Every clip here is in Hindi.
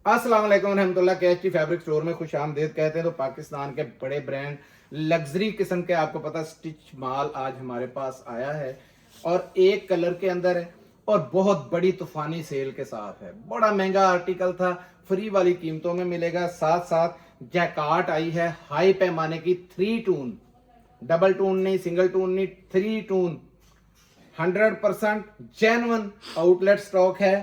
अस्सलाम वालेकुम रहमतुल्लाह। KHT फैब्रिक स्टोर में खुश आमदेद कहते हैं। तो पाकिस्तान के बड़े ब्रांड लग्जरी किस्म के आपको पता स्टिच माल आज हमारे पास आया है और एक कलर के अंदर है और बहुत बड़ी तूफानी सेल के साथ है। बड़ा महंगा आर्टिकल था, फ्री वाली कीमतों में मिलेगा। साथ साथ जैकार्ट आई है हाई पैमाने की 3 टून, डबल टून नहीं, सिंगल टून नहीं, 3 टून 100% जेन्युइन आउटलेट स्टॉक है।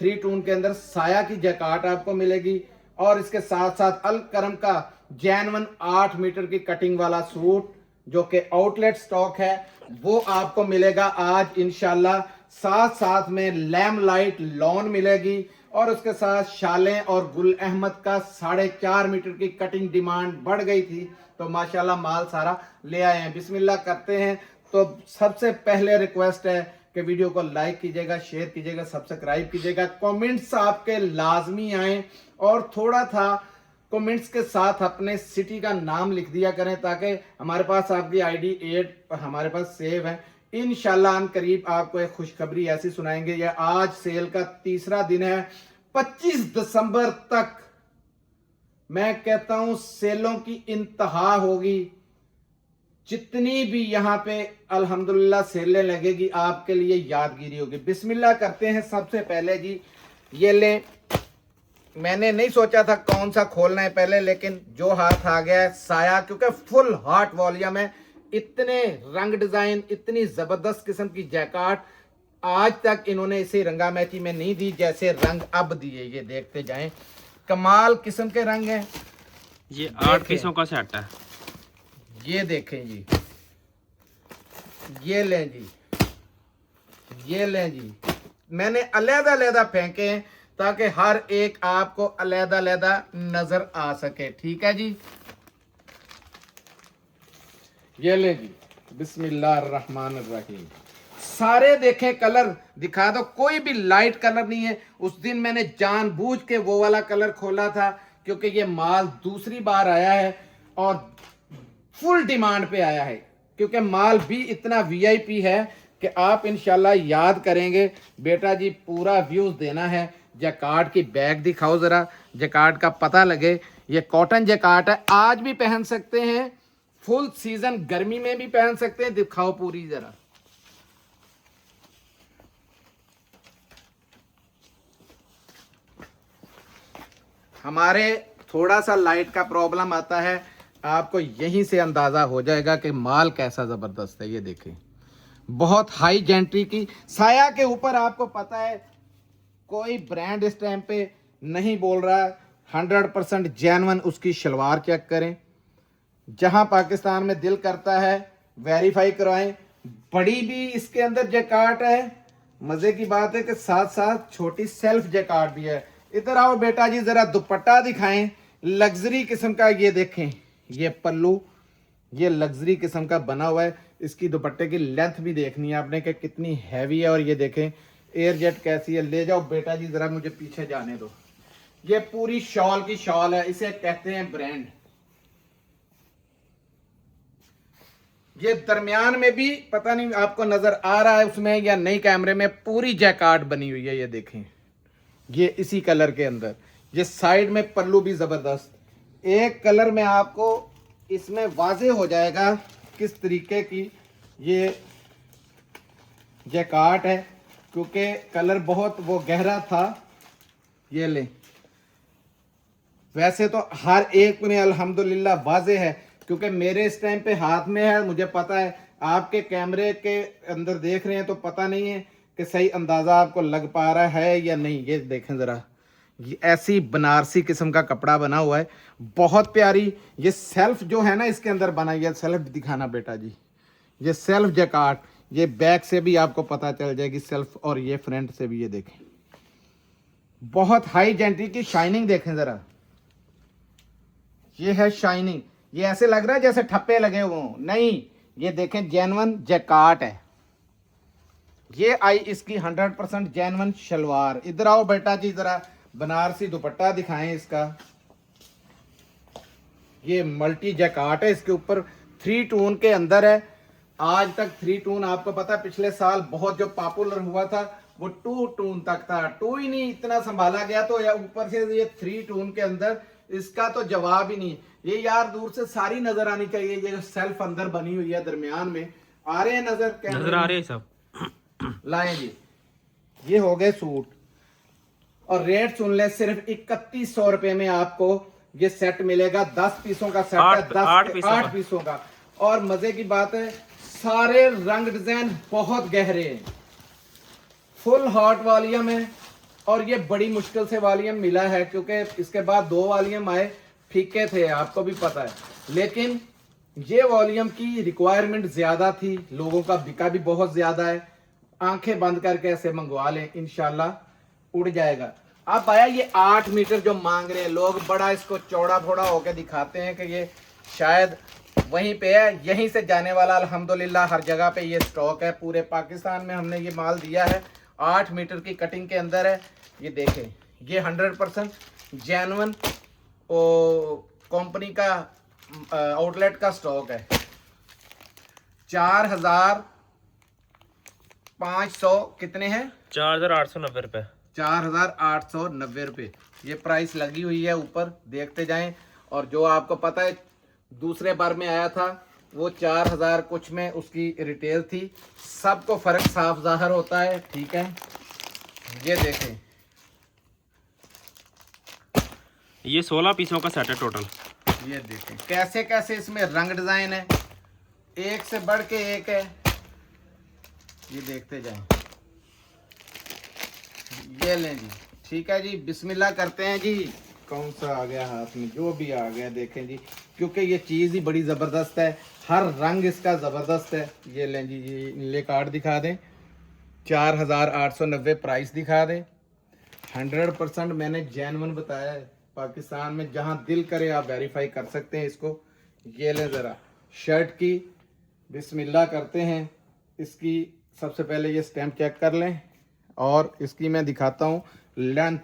3 टून के अंदर साया की जैकार्ट आपको मिलेगी और इसके साथ साथ अल करम का जेन्युइन 8 मीटर की कटिंग वाला सूट जो कि आउटलेट स्टॉक है वो आपको मिलेगा आज इंशाल्लाह। साथ साथ में लैम लाइट लॉन मिलेगी और उसके साथ शालें और गुल अहमद का 4.5 मीटर की कटिंग डिमांड बढ़ गई थी तो माशाल्लाह माल सारा ले आए हैं। बिस्मिल्लाह करते हैं। तो सबसे पहले रिक्वेस्ट है कि वीडियो को लाइक कीजिएगा, शेयर कीजिएगा, सब्सक्राइब कीजिएगा। कमेंट्स आपके लाजमी आए और थोड़ा था कमेंट्स के साथ अपने सिटी का नाम लिख दिया करें ताकि हमारे पास आपकी आईडी 8 हमारे पास सेव है। इंशाल्लाह अन करीब आपको एक खुशखबरी ऐसी सुनाएंगे। यह आज सेल का तीसरा दिन है, 25 दिसंबर तक मैं कहता हूं सेलों की इंतहा होगी। जितनी भी यहां पे अल्हम्दुलिल्लाह सेलें लगेगी आपके लिए यादगिरी होगी। बिस्मिल्लाह करते हैं। सबसे पहले जी ये ले, मैंने नहीं सोचा था कौन सा खोलना है पहले, लेकिन जो हाथ आ गया है साया, क्योंकि फुल हॉट वॉल्यूम है। इतने रंग डिजाइन, इतनी जबरदस्त किस्म की जैकार्ट आज तक इन्होंने इसे रंगा मैची में नहीं दी जैसे रंग अब दिए। ये देखते जाएं, कमाल किस्म के रंग हैं। ये 8 पीसों का सेट है। ये देखें जी, ये लें जी, ये लें जी। मैंने अलग-अलग फेंके हैं ताकि हर एक आपको अलग-अलग नजर आ सके। ठीक है जी, ये ले जी। बिस्मिल्लाहिर्रहमानिर्रहीम। सारे देखें, कलर दिखा दो, कोई भी लाइट कलर नहीं है। उस दिन मैंने जानबूझ के वो वाला कलर खोला था क्योंकि ये माल दूसरी बार आया है और फुल डिमांड पे आया है, क्योंकि माल भी इतना वीआईपी है कि आप इंशाल्लाह याद करेंगे। बेटा जी पूरा व्यूज देना है। जैकार्ट की बैग दिखाओ जरा, जैकार्ट का पता लगे। ये कॉटन जैकार्ट है, आज भी पहन सकते हैं, फुल सीजन गर्मी में भी पहन सकते हैं। दिखाओ पूरी जरा। हमारे थोड़ा सा लाइट का प्रॉब्लम आता है, आपको यहीं से अंदाजा हो जाएगा कि माल कैसा जबरदस्त है। ये देखें, बहुत हाई जेंट्री की साया के ऊपर आपको पता है कोई ब्रांड इस टाइम पे नहीं बोल रहा। 100% जेन्युइन उसकी शलवार चेक करें। जहां पाकिस्तान में दिल करता है वेरीफाई करवाएं। बड़ी भी इसके अंदर जैकार्ट है। मजे की बात है कि साथ साथ छोटी सेल्फ जैकार्ट भी है। इधर आओ बेटा जी, जरा दुपट्टा दिखाएं लग्जरी किस्म का। ये देखें, ये पल्लू, ये लग्जरी किस्म का बना हुआ है। इसकी दुपट्टे की लेंथ भी देखनी है आपने कि कितनी हैवी है। और ये देखें एयर जेट कैसी है। ले जाओ बेटा जी, जरा मुझे पीछे जाने दो। ये पूरी शॉल की शॉल है, इसे कहते हैं ब्रांड। ये दरमियान में भी पता नहीं आपको नजर आ रहा है उसमें या नहीं, कैमरे में पूरी जैकार्ट बनी हुई है। ये देखें, ये इसी कलर के अंदर। ये साइड में पल्लू भी जबरदस्त। एक कलर में आपको इसमें वाजे हो जाएगा किस तरीके की ये जैकार्ट है, क्योंकि कलर बहुत वो गहरा था। ये ले, वैसे तो हर एक में अल्हम्दुलिल्लाह वाजे है क्योंकि मेरे इस टाइम पे हाथ में है। मुझे पता है आपके कैमरे के अंदर देख रहे हैं तो पता नहीं है कि सही अंदाजा आपको लग पा रहा है या नहीं। ये देखें जरा, ये ऐसी बनारसी किस्म का कपड़ा बना हुआ है, बहुत प्यारी। ये सेल्फ जो है ना इसके अंदर बना, ये सेल्फ दिखाना बेटा जी। ये सेल्फ जैकार्ट, ये बैक से भी आपको पता चल जाएगी सेल्फ, और ये फ्रंट से भी। ये देखें, बहुत हाई जेंट्री की शाइनिंग देखें जरा। ये है शाइनिंग, ये ऐसे लग रहा है जैसे ठप्पे लगे हुए हों, नहीं, ये देखें जेन्युइन जैकार्ट है। ये आई इसकी 100% जेन्युइन शलवार। इधर आओ बेटा जी, जरा बनारसी दुपट्टा दिखाएं इसका। ये मल्टी जैकार्ट है, इसके ऊपर 3 टून के अंदर है। आज तक 3 टून आपको पता है पिछले साल बहुत जो पॉपुलर हुआ था वो 2 टून तक था, 2 ही नहीं इतना संभाला गया, तो ऊपर से ये 3 टून के अंदर इसका तो जवाब ही नहीं। ये यार दूर से सारी नजर आनी चाहिए, ये जो सेल्फ अंदर बनी हुई है दरमियान में, आ रहे हैं नजर आ रहे हैं सब। लाएं जी। ये हो गए सूट, और रेट सुन ले, सिर्फ 3100 रुपए में आपको ये सेट मिलेगा। 10 पीसों का सेट है, 8 पीसों का। और मजे की बात है, सारे रंग डिजाइन बहुत गहरे हैं, फुल हॉट वॉल्यूम है, और ये बड़ी मुश्किल से वॉल्यूम मिला है, क्योंकि इसके बाद 2 वॉल्यूम आए, फीके थे, आपको भी पता है। लेकिन ये वॉल्यूम की रिक्वायरमेंट ज्यादा थी, लोगों का बिका भी बहुत ज्यादा है। आंखें बंद करके ऐसे मंगवा लें, इंशाल्लाह उड़ जाएगा। अब आया ये 8 मीटर जो मांग रहे हैं लोग, बड़ा इसको चौड़ा फोड़ा होके दिखाते हैं कि ये शायद वहीं पे है, यहीं से जाने वाला। अल्हम्दुलिल्लाह हर जगह पे ये स्टॉक है, पूरे पाकिस्तान में हमने ये माल दिया है। 8 मीटर की कटिंग के अंदर है। ये देखें, ये 100% जेन्युइन कंपनी का आउटलेट का स्टॉक है। 4500 कितने हैं? 4890 रुपए। 4890 रुपये ये प्राइस लगी हुई है ऊपर, देखते जाएं। और जो आपको पता है दूसरे बार में आया था वो 4000 कुछ में उसकी रिटेल थी। सबको फर्क साफ जाहिर होता है, ठीक है। ये देखें, ये 16 पीसों का सेट है टोटल। ये देखें कैसे कैसे इसमें रंग डिजाइन है, एक से बढ़ के एक है। ये देखते जाएं। ये लें जी, ठीक है जी, बिस्मिल्लाह करते हैं जी। कौन सा आ गया हाथ में, जो भी आ गया देखें जी, क्योंकि ये चीज़ ही बड़ी ज़बरदस्त है, हर रंग इसका ज़बरदस्त है। ये लें जी, ये नीले कार्ड दिखा दें, 4890 प्राइस दिखा दें। 100% मैंने जेन्युइन बताया है। पाकिस्तान में जहां दिल करे आप वेरीफाई कर सकते हैं इसको। ये लें ज़रा शर्ट की, बिस्मिल्लाह करते हैं। इसकी सबसे पहले ये स्टैम्प चेक कर लें, और इसकी मैं दिखाता हूँ लेंथ।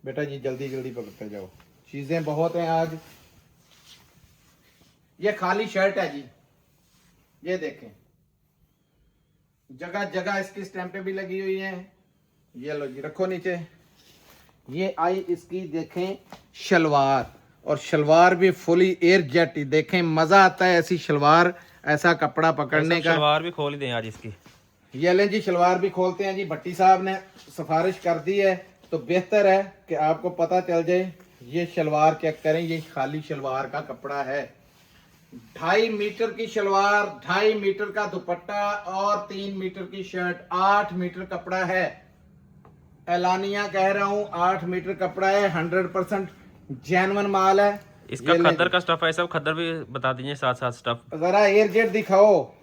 बेटा जी जल्दी जल्दी पकड़ते जाओ, चीज़ें बहुत हैं आज। ये खाली शर्ट है जी, ये देखें, जगह जगह इसकी स्टैंपें भी लगी हुई हैं। ये लो जी, रखो नीचे। ये आई इसकी देखें शलवार, और शलवार भी फुली एयर जेट। देखें मज़ा आता है ऐसी शलवार, ऐसा कपड़ा पकड़ने का। शलवार भी खोल दें आज इसकी। ये लें जी, शलवार भी खोलते हैं जी। भट्टी साहब ने सिफारिश कर दी है, तो बेहतर है कि आपको पता चल जाए। ये शलवार चेक करें, ये खाली शलवार का कपड़ा है। 2.5 मीटर की शलवार, 2.5 मीटर का दुपट्टा, और 3 मीटर की शर्ट। 8 मीटर कपड़ा है, एलानिया कह रहा हूँ, 8 मीटर कपड़ा है। 100% जेन्युइन माल है। इसका खद्दर का स्टफ है, सब खद्दर भी बता दीजिए साथ साथ स्टफ। जरा एयर जेट दिखाओ।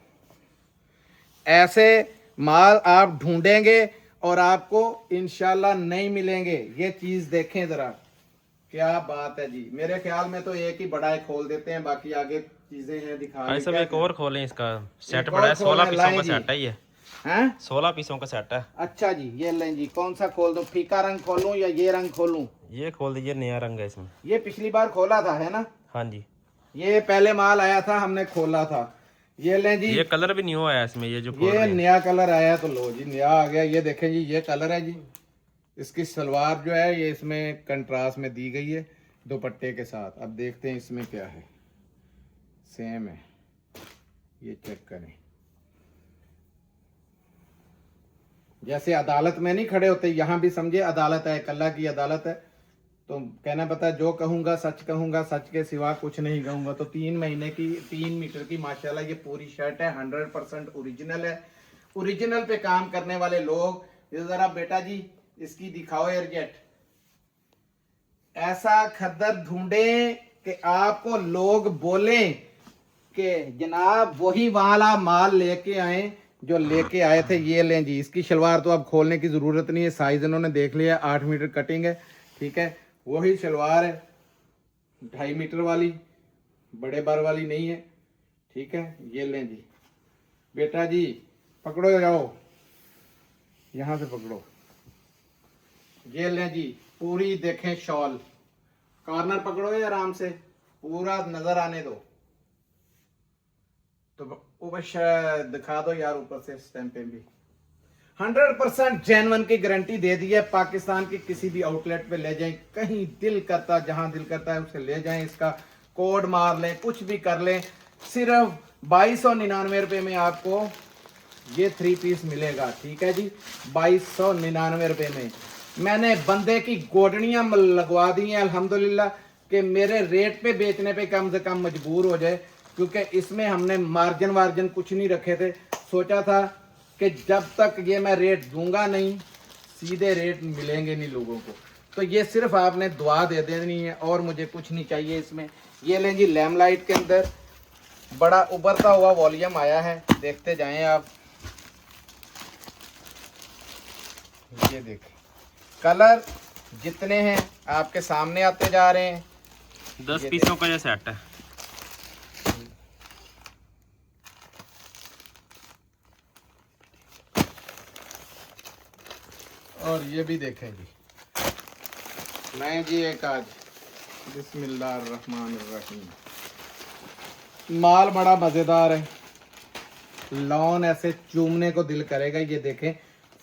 ऐसे माल आप ढूंढेंगे और आपको इंशाल्लाह नहीं मिलेंगे। ये चीज देखें जरा, क्या बात है जी। मेरे ख्याल में तो एक ही बड़ा है, खोल देते हैं, बाकी आगे चीजें हैं दिखा। सब एक और खोलें, इसका सेट बड़ा है, 16 पीसों का सेट है। ये 16 पीसों का सेट है। अच्छा जी, ये लें जी, कौन सा खोल दूं? फीका रंग खोलूं या ये रंग खोलूं? ये खोल दीजिए, नया रंग है इसमें। ये पिछली बार खोला था, है ना? हाँ जी, ये पहले माल आया था, हमने खोला था। ये लें जी, ये कलर भी न्यू आया इसमें, ये जो ये नया कलर आया, तो लो जी, नया आ गया। ये देखें जी, ये कलर है जी। इसकी सलवार जो है ये इसमें कंट्रास्ट में दी गई है दुपट्टे के साथ। अब देखते हैं इसमें क्या है। सेम है, ये चेक करें। जैसे अदालत में नहीं खड़े होते, यहाँ भी समझे अदालत है, अल्लाह की अदालत है। तो कहना पता है, जो कहूँगा सच कहूँगा, सच के सिवा कुछ नहीं कहूँगा। तो 3 महीने की, 3 मीटर की माशाल्लाह ये पूरी शर्ट है। 100% ओरिजिनल है। ओरिजिनल पे काम करने वाले लोग, जरा बेटा जी इसकी दिखाओ एयरजेट। ऐसा खद्दर ढूंढे कि आपको लोग बोलें कि जनाब वही वाला माल लेके आए जो लेके आए थे। ये लें जी, इसकी शलवार तो अब खोलने की ज़रूरत नहीं है, साइज इन्होंने देख लिया, 8 मीटर कटिंग है, ठीक है। वही शलवार है, 2.5 मीटर वाली, बड़े बार वाली नहीं है, ठीक है। ये लें जी, बेटा जी पकड़ो, जाओ यहाँ से पकड़ो। ये लें जी, पूरी देखें शॉल, कॉर्नर पकड़ो ये आराम से, पूरा नजर आने दो। तो ऊपर दिखा दो यार, ऊपर से स्टैंपें भी। 100% जेन्युइन की गारंटी दे दी है। पाकिस्तान के किसी भी आउटलेट पे ले जाएं, कहीं दिल करता, जहां दिल करता है उसे ले जाएं, इसका कोड मार लें, कुछ भी कर लें। सिर्फ 2299 रुपये में आपको ये 3 पीस मिलेगा। ठीक है जी, 2299 रुपये में मैंने बंदे की गोडनियां लगवा दी हैं अल्हम्दुलिल्लाह, कि मेरे रेट पे बेचने पे कम से कम मजबूर हो जाए, क्योंकि इसमें हमने मार्जिन वार्जिन कुछ नहीं रखे थे। सोचा था कि जब तक ये मैं रेट दूंगा नहीं, सीधे रेट मिलेंगे नहीं लोगों को। तो ये सिर्फ आपने दुआ दे देनी है और मुझे कुछ नहीं चाहिए इसमें। ये लें जी, लैम्पलाइट के अंदर बड़ा उभरता हुआ वॉल्यूम आया है, देखते जाएं आप। ये देखें, कलर जितने हैं आपके सामने आते जा रहे हैं। 10 पीसों का ये सेट है। और ये भी देखें जी, मैं जी एक आज बिस्मिल्लाहिर्रहमानिर्रहीम, माल बड़ा मज़ेदार है, लॉन ऐसे चूमने को दिल करेगा। ये देखें,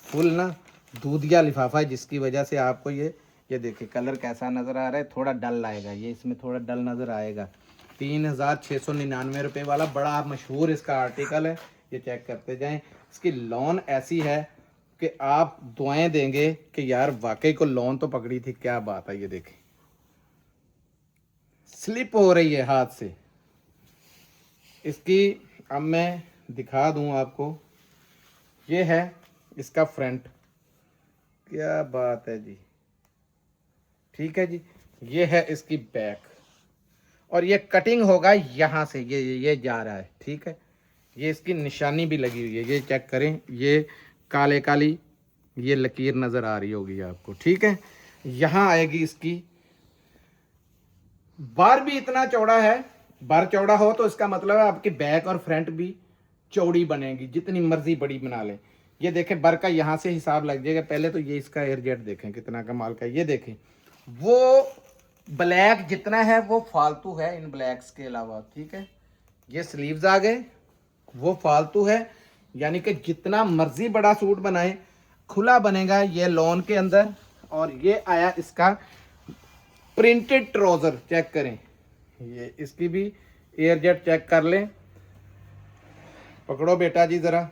फुल ना दूधिया लिफाफा है, जिसकी वजह से आपको ये देखें कलर कैसा नज़र आ रहा है। थोड़ा डल आएगा, ये इसमें थोड़ा डल नज़र आएगा। 3699 रुपये वाला बड़ा मशहूर इसका आर्टिकल है, ये चेक करते जाएं। इसकी लॉन ऐसी है कि आप दुआएं देंगे कि यार वाकई को लॉन तो पकड़ी थी, क्या बात है। ये देखें, स्लिप हो रही है हाथ से। इसकी अब मैं दिखा दूं आपको, ये है इसका फ्रंट, क्या बात है जी। ठीक है जी, ये है इसकी बैक, और ये कटिंग होगा यहाँ से, ये जा रहा है। ठीक है, ये इसकी निशानी भी लगी हुई है, ये चेक करें, ये काले काली ये लकीर नज़र आ रही होगी आपको। ठीक है, यहाँ आएगी इसकी बार भी इतना चौड़ा है। बार चौड़ा हो तो इसका मतलब है आपकी बैक और फ्रंट भी चौड़ी बनेगी, जितनी मर्जी बड़ी बना लें। ये देखें, बर का यहाँ से हिसाब लग जाएगा। पहले तो ये इसका एयर जेट देखें कितना कमाल का। ये देखें, वो ब्लैक जितना है वो फालतू है इन ब्लैक्स के अलावा। ठीक है, ये स्लीव्स आ गए, वो फालतू है, यानी कि जितना मर्जी बड़ा सूट बनाए खुला बनेगा ये लॉन के अंदर। और ये आया इसका प्रिंटेड ट्राउजर, चेक करें, ये इसकी भी एयर जेट चेक कर लें। पकड़ो बेटा जी ज़रा,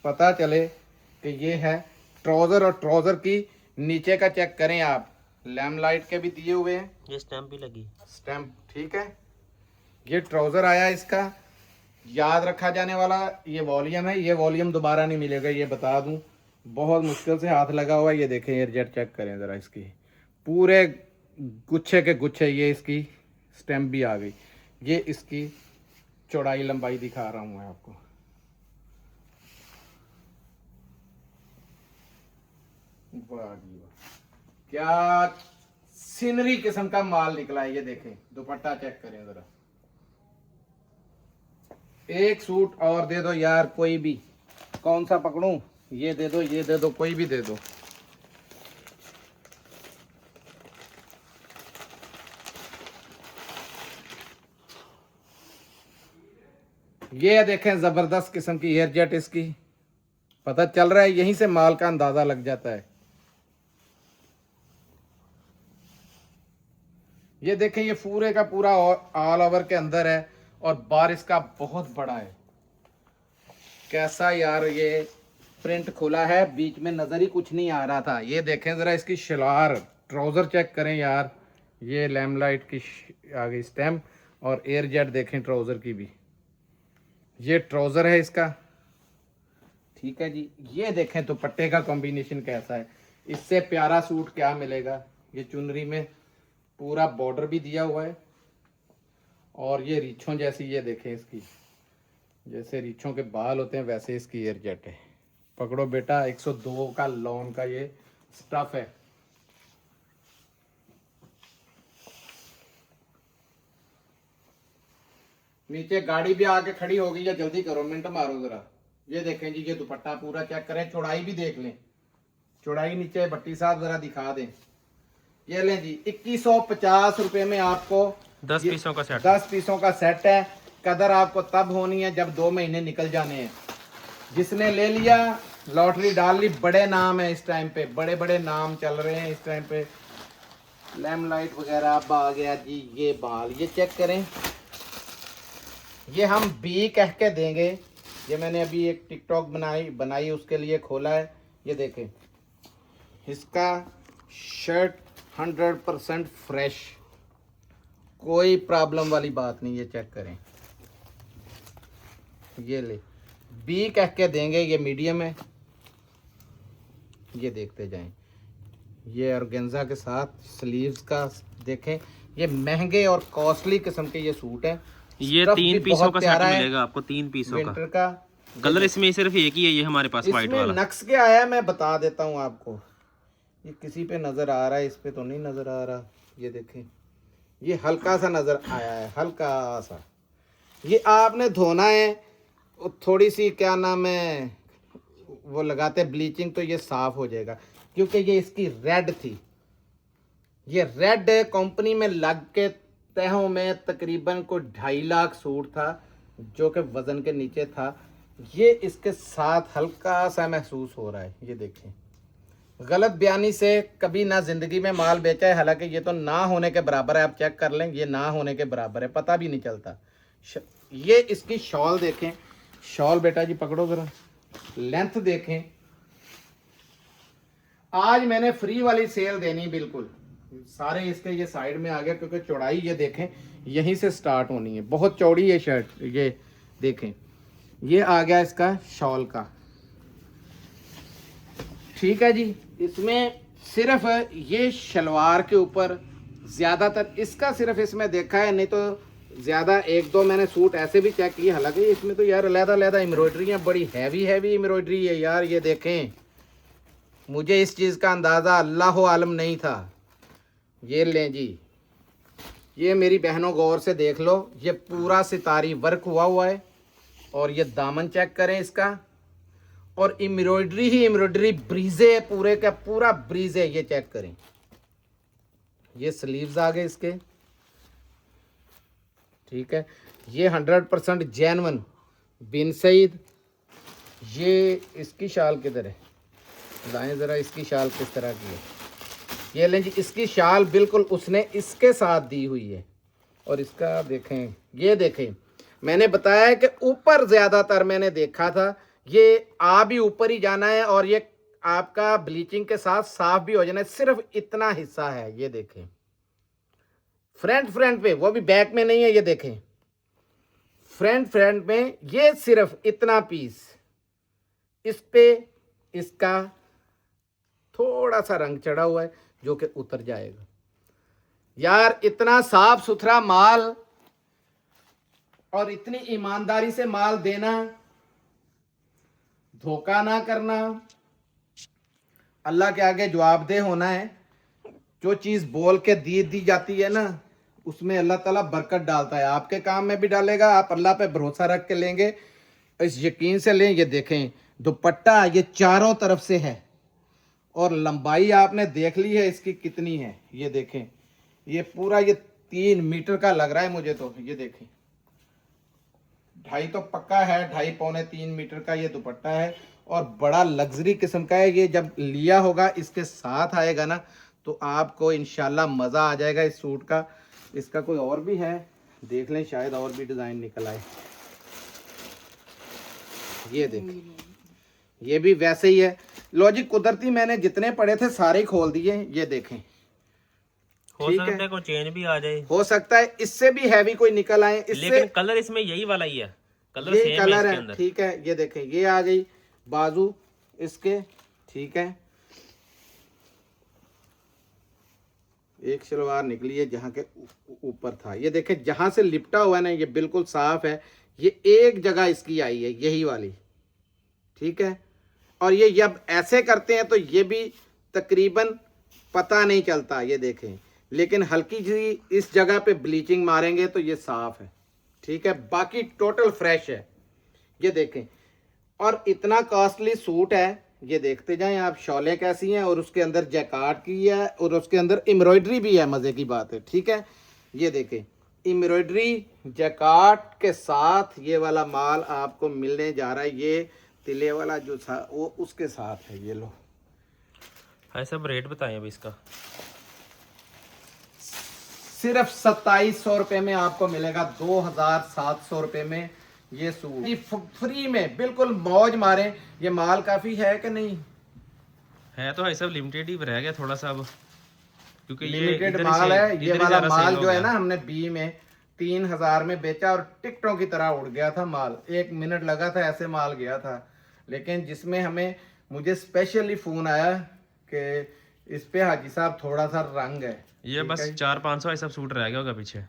पता चले कि ये है ट्राउजर। और ट्राउजर की नीचे का चेक करें आप, लैम्पलाइट के भी दिए हुए हैं, ये स्टैम्प भी लगी, स्टैम्प। ठीक है, ये ट्राउजर आया इसका। याद रखा जाने वाला ये वॉल्यूम है, ये वॉल्यूम दोबारा नहीं मिलेगा, ये बता दूं, बहुत मुश्किल से हाथ लगा हुआ है। ये देखें, एयर जेट चेक करें ज़रा, इसकी पूरे गुच्छे के गुच्छे, ये इसकी स्टैम्प भी आ गई। ये इसकी चौड़ाई लंबाई दिखा रहा हूँ मैं आपको। वाह जी वाह, क्या सीनरी किस्म का माल निकला है। ये देखें, दुपट्टा चेक करें जरा। एक सूट और दे दो यार, कोई भी, कौन सा पकड़ूं, ये दे दो, ये दे दो, कोई भी दे दो। ये देखें, जबरदस्त किस्म की एयर जेट, इसकी पता चल रहा है, यहीं से माल का अंदाजा लग जाता है। ये देखें, ये पूरे का पूरा ऑल ओवर के अंदर है, और बार इसका बहुत बड़ा है। कैसा यार, ये प्रिंट खुला है, बीच में नजर ही कुछ नहीं आ रहा था। ये देखें जरा इसकी शलवार, ट्राउजर चेक करें यार, ये लैम्पलाइट की आ गई स्टैम्प, और एयर जेट देखें ट्राउजर की भी, ये ट्राउजर है इसका। ठीक है जी, ये देखें दुपट्टे का कॉम्बिनेशन कैसा है, इससे प्यारा सूट क्या मिलेगा। ये चुनरी में पूरा बॉर्डर भी दिया हुआ है, और ये रीछों जैसी, ये देखें इसकी, जैसे रीछों के बाल होते हैं वैसे इसकी एयर जेट है। पकड़ो बेटा, 102 का लॉन का ये स्टफ है। नीचे गाड़ी भी आके खड़ी हो गई है, जल्दी करो, मिनट मारो जरा। ये देखें जी, ये दुपट्टा पूरा चेक करें, चौड़ाई भी देख लें, चौड़ाई नीचे भट्टी साहब जरा दिखा दें। ये लें जी, 2150 रुपए में आपको 10 पीसों का सेट, 10 पीसों का सेट है। कदर आपको तब होनी है जब 2 महीने निकल जाने हैं। जिसने ले लिया लॉटरी डाल ली। बड़े नाम है इस टाइम पे, बड़े बड़े नाम चल रहे हैं इस टाइम पे। लैम्पलाइट वगैरह अब आ गया जी। ये बाल ये चेक करें, ये हम बी कह के देंगे। ये मैंने अभी एक टिकटॉक बनाई उसके लिए खोला है। ये देखें, इसका शर्ट 100% फ्रेश, कोई प्रॉब्लम वाली बात नहीं। ये चेक करें, ये ले बी कह के देंगे। ये मीडियम है, ये देखते जाएं। ये ऑर्गेन्जा के साथ स्लीव्स का देखें। ये महंगे और कॉस्टली किस्म के ये सूट है। ये 3 पीसों का सेट मिलेगा आपको, 3 पीसों विंटर का। कलर इसमें सिर्फ एक ही है, ये हमारे पास व्हाइट वाला। नक्श के आया, मैं बता देता हूँ आपको। ये किसी पे नजर आ रहा है, इस पे तो नहीं नजर आ रहा। ये देखें, ये हल्का सा नजर आया है, हल्का सा। ये आपने धोना है, थोड़ी सी क्या नाम है वो लगाते ब्लीचिंग, तो ये साफ हो जाएगा। क्योंकि ये इसकी रेड थी, ये रेड कंपनी में लग के तहों में तकरीबन को 2.5 लाख सूट था जो कि वजन के नीचे था। ये इसके साथ हल्का सा महसूस हो रहा है। ये देखें, गलत बयानी से कभी ना जिंदगी में माल बेचा है, हालांकि ये तो ना होने के बराबर है। आप चेक कर लें, ये ना होने के बराबर है, पता भी नहीं चलता। ये इसकी शॉल देखें, शॉल बेटा जी पकड़ो जरा, लेंथ देखें। आज मैंने फ्री वाली सेल देनी, बिल्कुल सारे इसके ये साइड में आ गया क्योंकि चौड़ाई ये देखें यहीं से स्टार्ट होनी है। बहुत चौड़ी है शर्ट। ये देखें, ये आ गया इसका शॉल का, ठीक है जी। इसमें सिर्फ ये शलवार के ऊपर ज़्यादातर इसका सिर्फ इसमें देखा है, नहीं तो ज़्यादा 1-2 मैंने सूट ऐसे भी चेक किए। हालांकि इसमें तो यार अलग-अलग एम्ब्रॉयडरियाँ, बड़ी हैवी एम्ब्रॉयडरी है यार। ये देखें, मुझे इस चीज़ का अंदाज़ा अल्लाह आलम नहीं था। ये लें जी, ये मेरी बहनों गौर से देख लो, ये पूरा सितारी वर्क हुआ है। और ये दामन चेक करें इसका, और एम्ब्रॉयडरी ही एम्ब्रॉयडरी, ब्रीजे है पूरे का पूरा ब्रीज है। ये चेक करें, ये स्लीव्स आ गए इसके, ठीक है। ये 100% जेन्युइन बिन सईद। ये इसकी शाल किधर है, लाएं ज़रा, इसकी शाल किस तरह की है। ये लें जी, इसकी शाल बिल्कुल उसने इसके साथ दी हुई है। और इसका देखें, ये देखें, मैंने बताया है कि ऊपर ज़्यादातर मैंने देखा था, ये आ भी ऊपर ही जाना है और ये आपका ब्लीचिंग के साथ साफ भी हो जाना है। सिर्फ इतना हिस्सा है, ये देखें, फ्रंट पे, वो भी बैक में नहीं है। ये देखें, फ्रंट में ये सिर्फ इतना पीस, इस पे इसका थोड़ा सा रंग चढ़ा हुआ है जो कि उतर जाएगा। यार इतना साफ सुथरा माल और इतनी ईमानदारी से माल देना, धोखा ना करना, अल्लाह के आगे जवाबदेह होना है। जो चीज़ बोल के दी जाती है ना, उसमें अल्लाह ताला बरकत डालता है। आपके काम में भी डालेगा, आप अल्लाह पे भरोसा रख के लेंगे, इस यकीन से लें। ये देखें, दुपट्टा ये चारों तरफ से है और लंबाई आपने देख ली है इसकी कितनी है। ये देखें, ये पूरा ये 3 मीटर का लग रहा है मुझे तो। ये देखें, 2.5 तो पक्का है, 2.5-3 मीटर का ये दुपट्टा है और बड़ा लग्जरी किस्म का है। ये जब लिया होगा, इसके साथ आएगा ना, तो आपको इंशाल्लाह मज़ा आ जाएगा इस सूट का। इसका कोई और भी है, देख लें, शायद और भी डिज़ाइन निकल आए। ये देखें, ये भी वैसे ही है। लॉजिक कुदरती मैंने जितने पड़े थे सारे खोल दिए। ये देखें, हो सकता है कोई चेंज भी आ जाए, हो सकता है इससे भी हैवी कोई निकल आए। लेकिन कलर इसमें यही वाला ही है, कलर ये सेम कलर है है, ठीक है। ये देखें, ये आ गई बाजू इसके, ठीक है। एक शलवार निकली है जहाँ के ऊपर था। ये देखें, जहाँ से लिपटा हुआ है ना, ये बिल्कुल साफ है। ये एक जगह इसकी आई है, यही वाली, ठीक है। और ये जब ऐसे करते हैं तो ये भी तकरीबन पता नहीं चलता। ये देखें, लेकिन हल्की सी इस जगह पे ब्लीचिंग मारेंगे तो ये साफ है, ठीक है। बाकी टोटल फ्रेश है। ये देखें, और इतना कॉस्टली सूट है। ये देखते जाएं आप, शॉलें कैसी हैं, और उसके अंदर जैकार्ड की है और उसके अंदर एम्ब्रॉयडरी भी है। मज़े की बात है, ठीक है। ये देखें, एम्ब्रॉयडरी जैकार्ड के साथ ये वाला माल आपको मिलने जा रहा है। ये तिले वाला जो था वो उसके साथ है। ये लो भाई सब रेट बताएं अब इसका। सिर्फ 2700 रुपए में आपको मिलेगा, 2700 रुपए में ये सूट, ये फ्री में, बिल्कुल मौज मारे। ये माल काफी है कि नहीं है तो भाई सब लिमिटेड ही रह गया थोड़ा सा अब, क्योंकि ये लिमिटेड इधर ही माल सेल- है। ये इधर ही वाला ज़्यादा माल सेल हो जो है गया। ना हमने बी में 3000 में बेचा और टिकटों की तरह उड़ गया था माल। 1 मिनट लगा था ऐसे माल गया था। लेकिन जिसमें मुझे स्पेशली फोन आया कि इस पे हाजी साहब थोड़ा सा रंग है, ये ठीक बस है? 400-500 सब सूट रह गया होगा पीछे।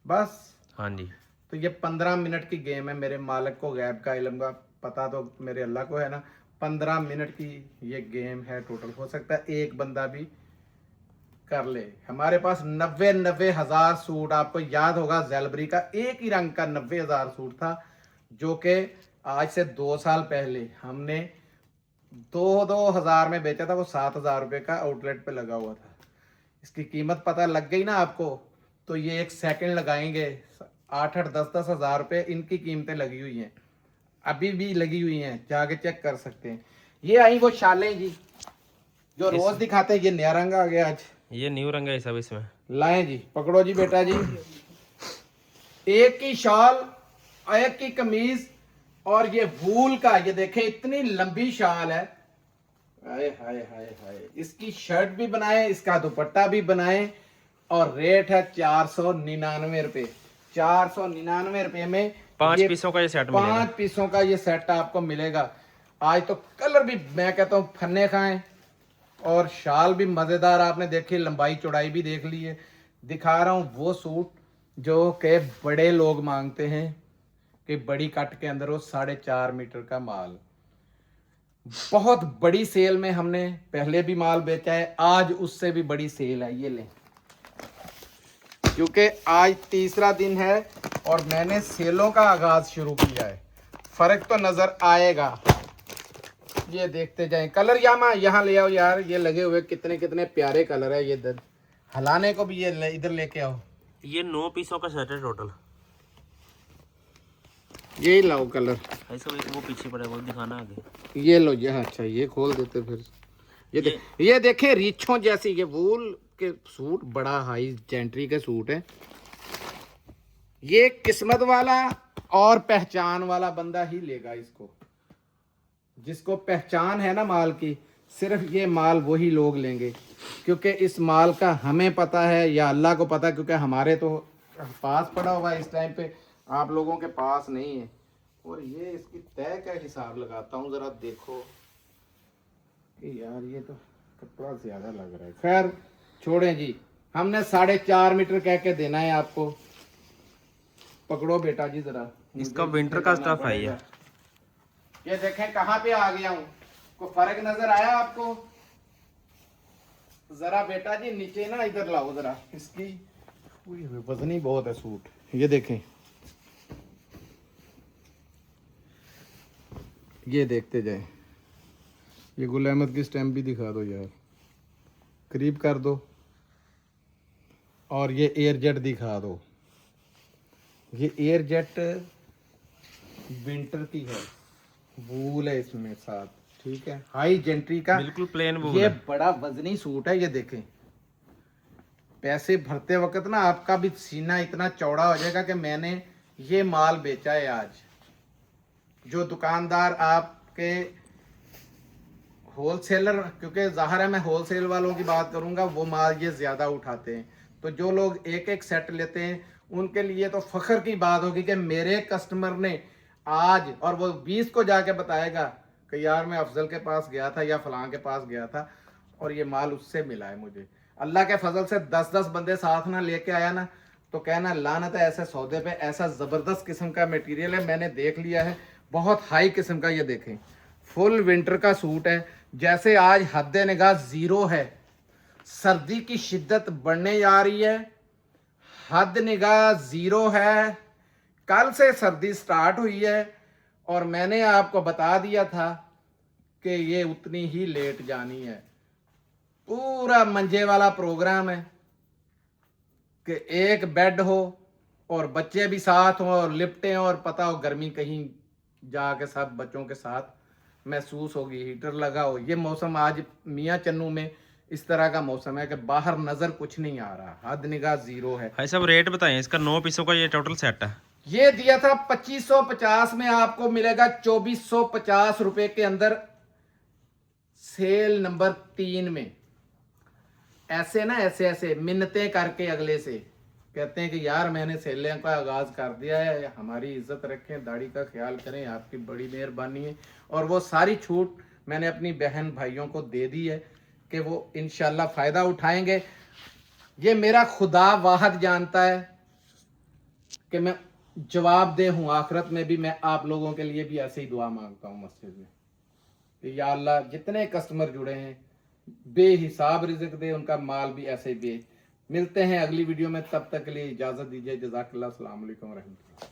बस हाँ जी। तो ये 15 मिनट की गेम है। मेरे मालिक को गैब का इल्म का पता तो मेरे अल्लाह को है ना। 15 मिनट की ये गेम है टोटल। हो सकता है एक बंदा भी कर ले। हमारे पास 90 हजार सूट, आपको याद होगा जेलबरी का एक ही रंग का 90,000 सूट था, जो कि आज से 2 साल पहले हमने 2,000 में बेचा था। वो 7,000 रुपये का आउटलेट पे लगा हुआ था। इसकी कीमत पता लग गई ना आपको, तो ये एक सेकंड लगाएंगे। 8-8 10-10 हजार रुपये इनकी कीमतें लगी हुई हैं, अभी भी लगी हुई हैं, जाके चेक कर सकते हैं। ये आई वो शालें जी जो रोज दिखाते हैं। ये नया रंग आ गया आज, ये न्यू रंग है सब इसमें। लाएं जी, पकड़ो जी बेटा जी। एक ही शॉल, एक ही कमीज, और ये वूल का, ये देखें इतनी लंबी शाल है। हाय हाय हाय हाय। इसकी शर्ट भी बनाए, इसका दुपट्टा भी बनाए, और रेट है 499 रुपए। 499 रुपए में 5 ये पीसों का ये सेट मिलेगा। 5 पीसों का ये सेट आपको मिलेगा। आज तो कलर भी मैं कहता हूँ फन्ने खाएं, और शाल भी मजेदार आपने देखी, लंबाई चौड़ाई भी देख ली है। दिखा रहा हूँ वो सूट जो के बड़े लोग मांगते हैं कि बड़ी कट के अंदर हो, 4.5 मीटर का माल। बहुत बड़ी सेल में हमने पहले भी माल बेचा है, आज उससे भी बड़ी सेल है। ये लें, क्योंकि आज तीसरा दिन है और मैंने सेलों का आगाज शुरू किया है। फर्क तो नजर आएगा, ये देखते जाएं। कलर यहाँ ले आओ यार, ये लगे हुए कितने कितने प्यारे कलर है। ये हलाने को भी ये इधर लेके आओ। ये 9 पीसों का सेट है टोटल। यही लाओ कलर। ऐसा एक वो पीछे पड़ा है, वो दिखाना आगे। ये लो जी, अच्छा ये खोल देते फिर। ये देखे रीछों जैसी, ये वूल के सूट बड़ा हाई जेंट्री के सूट है। ये किस्मत वाला और पहचान वाला बंदा ही लेगा इसको। जिसको पहचान है ना माल की, सिर्फ ये माल वही लोग लेंगे, क्योंकि इस माल का हमें पता है या अल्लाह को पता, क्योंकि हमारे तो पास पड़ा हुआ है इस टाइम पे, आप लोगों के पास नहीं है। और ये इसकी तय का हिसाब लगाता हूँ, जरा देखो कि यार ये तो कपड़ा ज्यादा लग रहा है। खैर छोड़ें जी, हमने 4.5 मीटर कह के देना है आपको। पकड़ो बेटा जी जरा, इसका विंटर का स्टफ है ये देखें कहाँ पे आ गया हूँ। को फर्क नजर आया आपको? जरा बेटा जी नीचे ना इधर लाओ जरा इसकी। वजनी बहुत है सूट। ये देखें, ये देखते जाए। ये गुल अहमद की स्टैम्प भी दिखा दो यार, करीब कर दो। और ये एयर जेट दिखा दो। ये एयर जेट विंटर की है, वूल है इसमें साथ, ठीक है, हाई जेंट्री का, बिल्कुल प्लेन वूल ये है। बड़ा वजनी सूट है। ये देखें, पैसे भरते वक्त ना आपका भी सीना इतना चौड़ा हो जाएगा कि मैंने ये माल बेचा है आज। जो दुकानदार आपके होलसेलर, क्योंकि जाहिर है मैं होलसेल वालों की बात करूंगा, वो माल ये ज्यादा उठाते हैं। तो जो लोग एक एक सेट लेते हैं उनके लिए तो फख्र की बात होगी कि मेरे कस्टमर ने आज, और वो 20 को जाके बताएगा कि यार मैं अफजल के पास गया था या फलां के पास गया था और ये माल उससे मिला है मुझे। अल्लाह के फजल से 10-10 बंदे साथ ना लेके आया ना, तो कहना लानत है ऐसे सौदे पे। ऐसा ज़बरदस्त किस्म का मटेरियल है, मैंने देख लिया है, बहुत हाई किस्म का। ये देखें, फुल विंटर का सूट है। जैसे आज हद निगाह 0 है, सर्दी की शिद्दत बढ़ने जा रही है, हद निगाह 0 है। कल से सर्दी स्टार्ट हुई है और मैंने आपको बता दिया था कि ये उतनी ही लेट जानी है। पूरा मंजे वाला प्रोग्राम है कि एक बेड हो और बच्चे भी साथ हो और लिपटे और पता हो गर्मी कहीं जाके सब बच्चों के साथ महसूस होगी, हीटर लगाओ। ये मौसम आज मियाँ चन्नू में इस तरह का मौसम है कि बाहर नजर कुछ नहीं आ रहा, हद निगाह जीरो है। भाई साहब रेट बताएं इसका, 9 पीसों का ये टोटल सेट है। ये दिया था 2550 में, आपको मिलेगा 2450 रुपए के अंदर, सेल नंबर 3 में। ऐसे ना ऐसे मिन्नतें करके अगले से कहते हैं कि यार मैंने सेलों का आगाज कर दिया है, हमारी इज्जत रखें, दाढ़ी का ख्याल करें, आपकी बड़ी मेहरबानी है। और वो सारी छूट मैंने अपनी बहन भाइयों को दे दी है कि वो इंशाल्लाह फायदा उठाएंगे। ये मेरा खुदा वाहद जानता है कि मैं जवाबदेह हूँ, आखिरत में भी मैं आप लोगों के लिए भी ऐसे ही दुआ मांगता हूँ मस्जिद में कि या अल्लाह जितने कस्टमर जुड़े हैं बेहिसाब रिज़्क दे, उनका माल भी ऐसे ही बेच। मिलते हैं अगली वीडियो में, तब तक के लिए इजाज़त दीजिए। जज़ाकल्लाह, अस्सलाम वालेकुम रहमतुल्लाह।